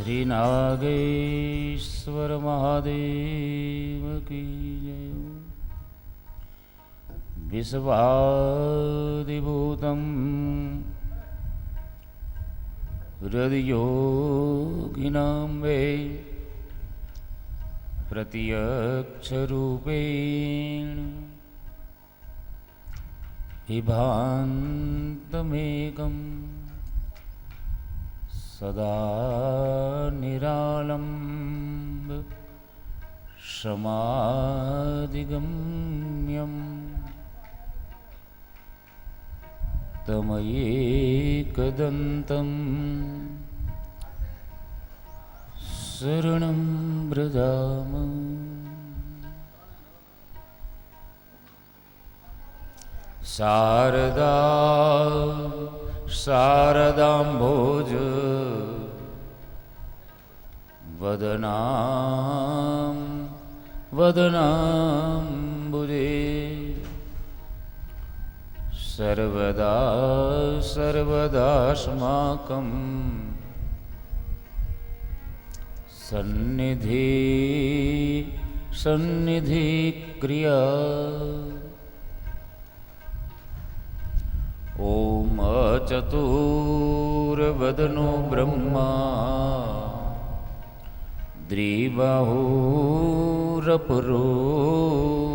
श्री नागेश्वर महादेव की जय। विश्वादिभूतं हृदयोगिनां वे प्रत्यक्षरूपेण विभान्तमेकं सदा निरालम्ब समाधिगम्यं तमैकदन्तं शरणं व्रजाम। शारदा शारदाम्भोज वदनां वदनाम्बुजे सर्वदा सर्वदास्माकं सन्निधि सन्निधि क्रिया। ओम चतुर्वदनो ब्रह्मा द्विबाहुरपरो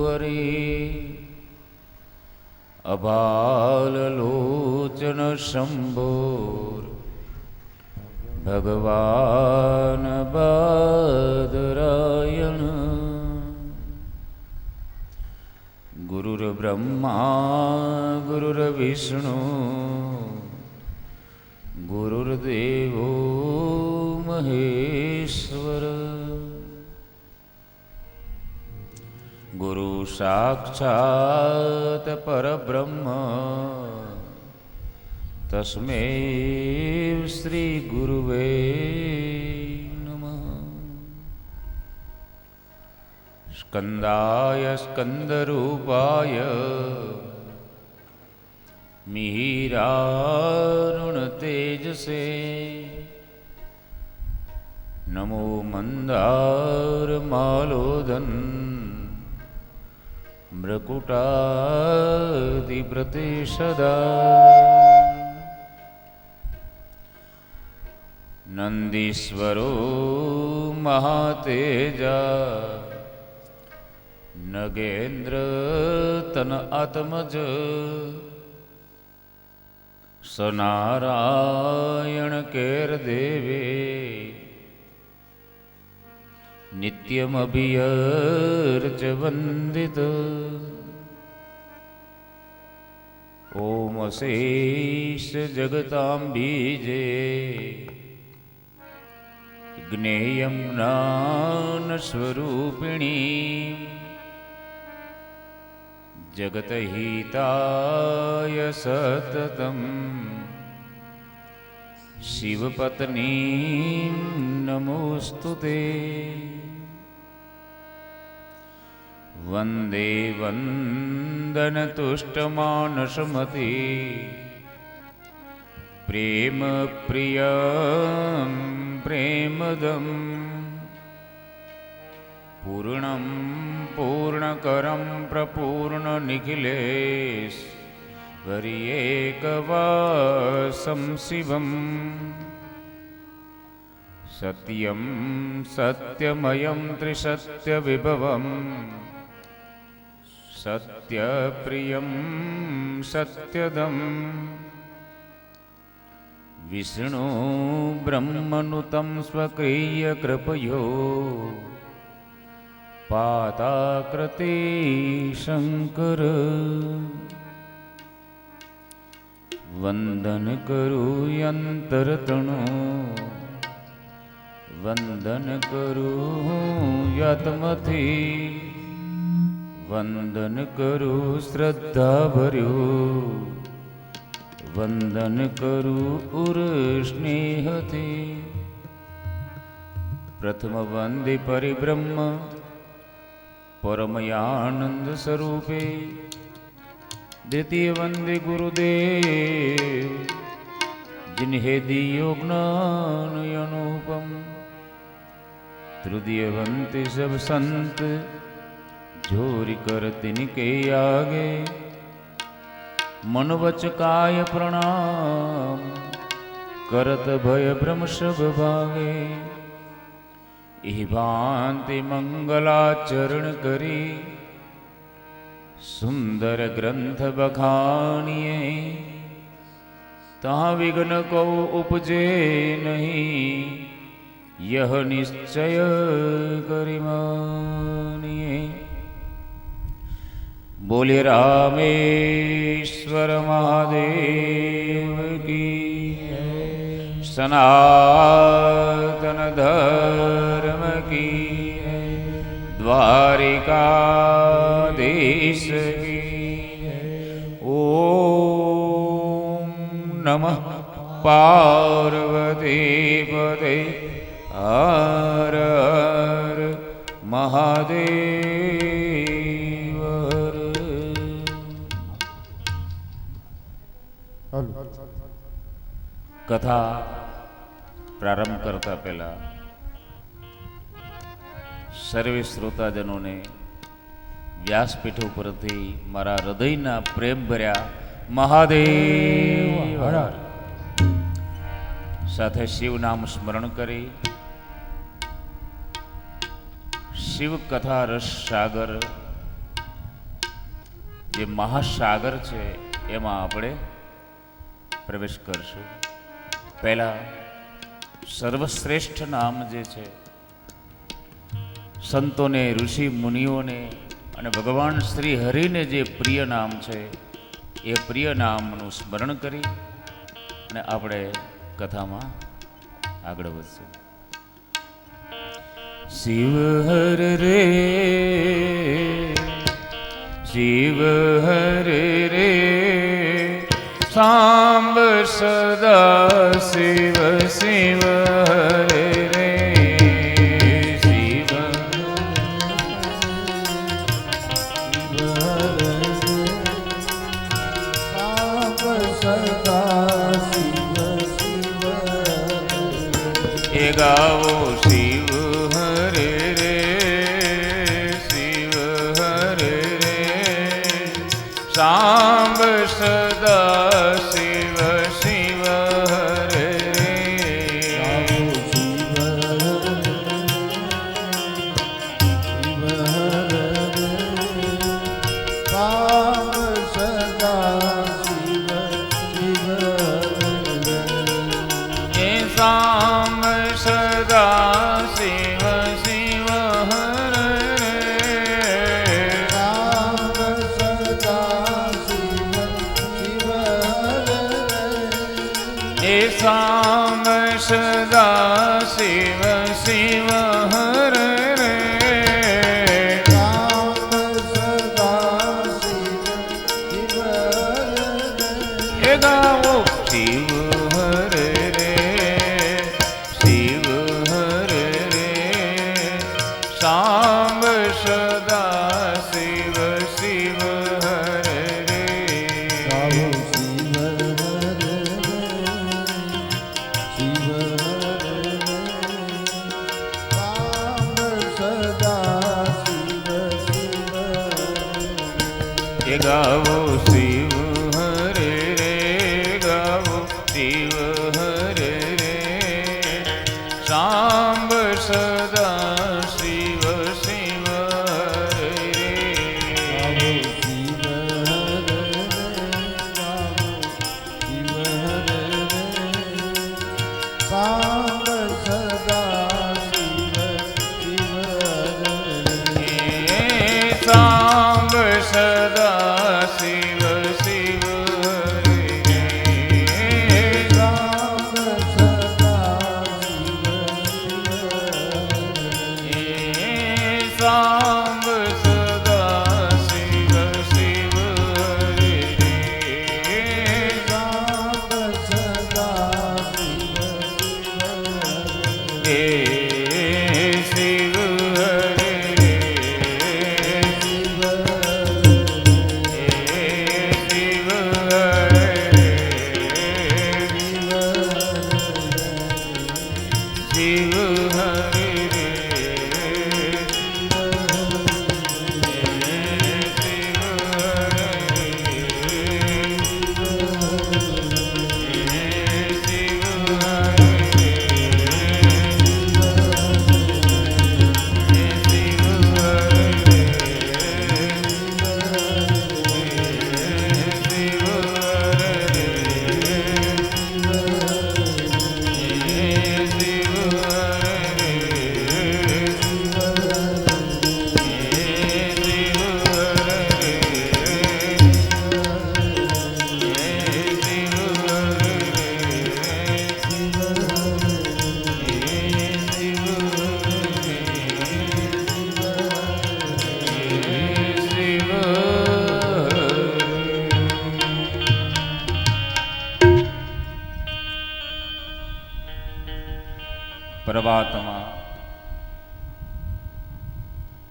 हरे अबाललोचन शंभोर भगवान बादरायण। गुरुर्ब्रह्मा गुरुर्विष्णु गुरुर्देवो महेश्वर। गुरु साक्षात् परब्रह्म तस्मै श्री गुरुवे नमः। स्कंदाय स्कंदरूपाय मिहिरारुणतेजसे नमो मंदारमालोदन मृकुटादिप्रतिशदा। नंदीश्वरो महातेजा नगेंद्र तन आत्मज सनारायण केर देवे नित्यमभियर्च वंदित। ओम शेष जगतांबीजे ज्ञेयं ज्ञान स्वरूपिणी जगतहिताय सततं शिवपत्नी नमोस्तुते। वंदे वंदनतुष्टमानसमति प्रेम प्रियं प्रेमदं पूर्णं पूर्णकरं प्रपूर्णनिखिलेश वरियेकवासं शिवं। सत्यं सत्यमयं त्रिसत्यविभवं सत्यप्रियं सत्यदं विष्णु ब्रह्मनुतं स्वकीयकृपयो पाताकृते शंकर। वंदन करु यंतरतणु वंदन करु यात्मथि वंदन करु श्रद्धा भर्यो वंदन करु उर स्नेहति। प्रथम वंदे परिब्रह्म परमयानंद स्वरूपे द्वितीय वंदे गुरुदेव जिन्हें दियो ज्ञान अनुपम। तृतीयवंती सब संत जोरी कर तिनके आगे मन वच काय प्रणाम करत भय ब्रह्म सब भागे इहि भांति मंगलाचरण करी सुंदर ग्रंथ बखानिए ता विघ्न को उपजे नहीं यह निश्चय करि मानिए। बोले रामेश्वर महादेव की सनातन धर्म की द्वारिकाधीश की। ओम नमः पार्वती पते हर हर महादेव। कथा प्रारंभ करता पहला सर्वे श्रोताजनों ने व्यासपीठ उपरथी मारा हृदयना प्रेम भर्या महादेव साथे शिव नाम स्मरण करी शिव कथा रस सागर जे महासागर छे एमां आपणे प्रवेश करशुं। पहला सर्वश्रेष्ठ नाम जे छे संतों ने ऋषि मुनिओं ने अने भगवान श्री हरि ने जे प्रिय नाम छे ए प्रिय नामनुं स्मरण करी अने आपणे कथामां आगळ वधशुं। शिव हर रे शिव हर रे सांब सदा शिव शिव हर रे शिव सांब सदा शिव शिव ए गावो शिव हर रे शिव हर रे सांब सदा शिव शिव हर रे सांब सदा शिव शिव ए सांब सदा शिव शिव हर रे सांब सदा शिव शिव ए सांब सदा शिव शिव हर रे सांब सदा शिव शिव ए गावो शिव हर रे शिव हर रे सांब सदा शिव शिव हर रे शिव गावो शिव हर रे गावो शिव हर रे सांब सदा शिव शिव हर रे शिव सांब सदा शिव शिव सांब सदा शिव शिव हरे सांब सदा शिव शिव सांब सदा शिव शिव हरे सांब सदा शिव शिव शिव हरे शिव हरे પ્રભાતમાં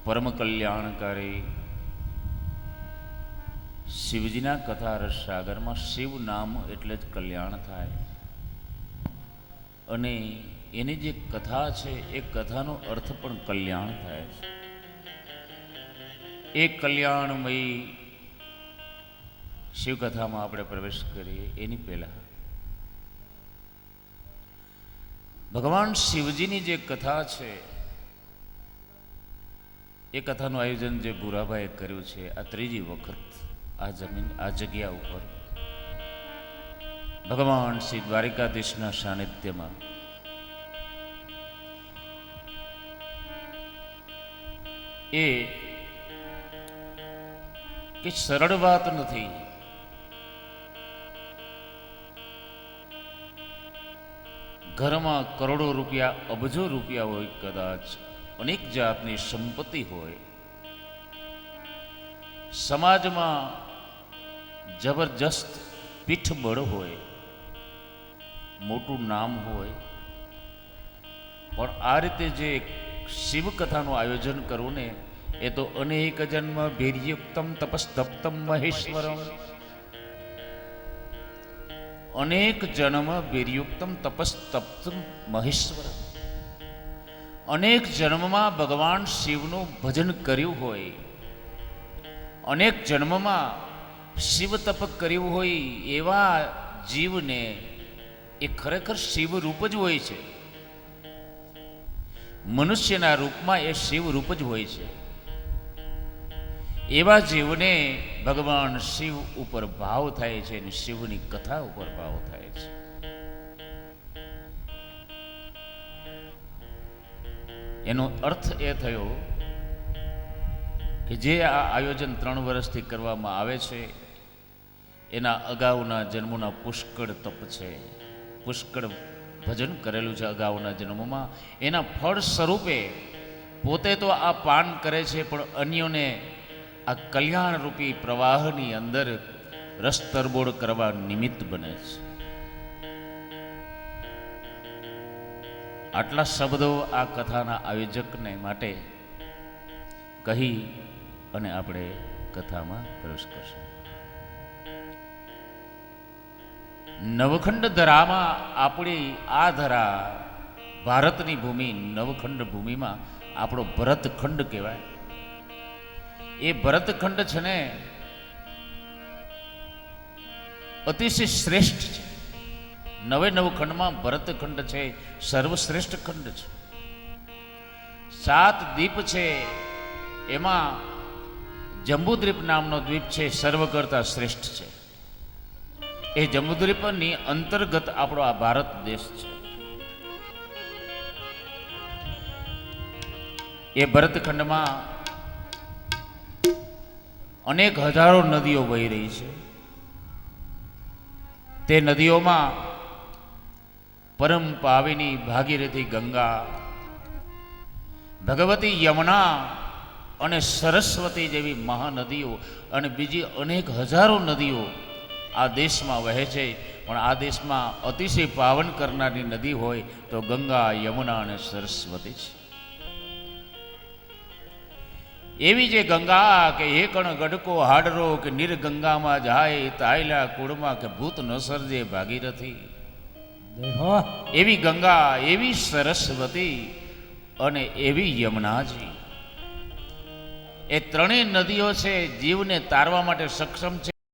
પરમ કલ્યાણકારી શિવજીના કથા રસ સાગરમાં શિવ નામ એટલે જ કલ્યાણ થાય. અને એની જે કથા છે એ કથાનો અર્થ પણ કલ્યાણ થાય છે. એ કલ્યાણમયી શિવકથામાં આપણે પ્રવેશ કરીએ એની પહેલા ભગવાન શિવજીની જે કથા છે એ કથાનું આયોજન જે ભૂરાભાઈએ કર્યું છે આ ત્રીજી વખત આ જગ્યા ઉપર ભગવાન શ્રી દ્વારિકાધીશના સાનિધ્યમાં એ કે સરળ વાત નથી. ઘરમાં કરોડો રૂપિયા અબજો રૂપિયા હોય, કદાચ અનેક જાતની સંપત્તિ હોય, સમાજમાં જબરજસ્ત પીઠબળ હોય, મોટું નામ હોય, પણ આ રીતે જે શિવકથાનું આયોજન કરવું ને એ તો અનેક જન્મ ભીર્યુક્તમ તપસ્તપ્તમ મહેશ્વરમ, અનેક જન્મ ભીર્યુક્તમ તપસ્તપ્તમ મહેશ્વરમ, અનેક જન્મમાં ભગવાન શિવનું ભજન કર્યું હોય, અનેક જન્મમાં શિવ તપ કર્યું હોય એવા જીવને એ ખરેખર શિવ રૂપ જ હોય છે. મનુષ્યના રૂપમાં એ શિવ રૂપ જ હોય છે. એવા જીવને ભગવાન શિવ ઉપર ભાવ થાય છે અને શિવની કથા ઉપર ભાવ થાય છે. એનો અર્થ એ થયો કે જે આ આયોજન 3 વર્ષથી કરવામાં આવે છે એના અગાઉના જન્મોના પુષ્કળ તપ છે, પુષ્કળ ભજન કરેલું છે અગાઉના જન્મોમાં. એના ફળ સ્વરૂપે પોતે તો આ પાન કરે છે પણ અન્યોને આ કલ્યાણરૂપી પ્રવાહની અંદર રસ તરબોળ કરવા નિમિત્ત બને છે. આટલા શબ્દો આ કથાના આયોજકને માટે કહી અને આપણે કથામાં પ્રવેશ કરશું. નવખંડ ધરામાં આપણી આ ધરા ભારતની ભૂમિ, નવખંડ ભૂમિમાં આપણો ભરતખંડ કહેવાય. એ ભરતખંડ છે ને અતિશય શ્રેષ્ઠ છે. 9 ખંડમાં ભરતખંડ છે સર્વશ્રેષ્ઠ ખંડ છે. 7 દ્વીપ છે એમાં જંબુદ્વીપ નામનો દ્વીપ છે સર્વ કરતા શ્રેષ્ઠ છે. એ જંબુદ્વીપની અંતર્ગત આપણો આ ભારત દેશ છે. એ ભરતખંડમાં અનેક હજારો નદીઓ વહી રહી છે. તે નદીઓમાં પરમ પાવિની ભાગીરથી ગંગા, ભગવતી યમુના અને સરસ્વતી જેવી મહાનદીઓ અને બીજી અનેક હજારો નદીઓ આ દેશમાં વહે છે. પણ આ દેશમાં અતિશય પાવન કરનારી નદી હોય તો ગંગા, યમુના અને સરસ્વતી છે. એવી જે ગંગા કે એકણ ગડકો હાડરો કે નિર્ગંગામાં જાય તાયલા કુળમાં કે ભૂત ન સર્જે ભાગીરથી, એવી ગંગા, એવી સરસ્વતી અને એવી યમુનાજી, એ ત્રણેય નદીઓ છે જીવને તારવા માટે સક્ષમ છે.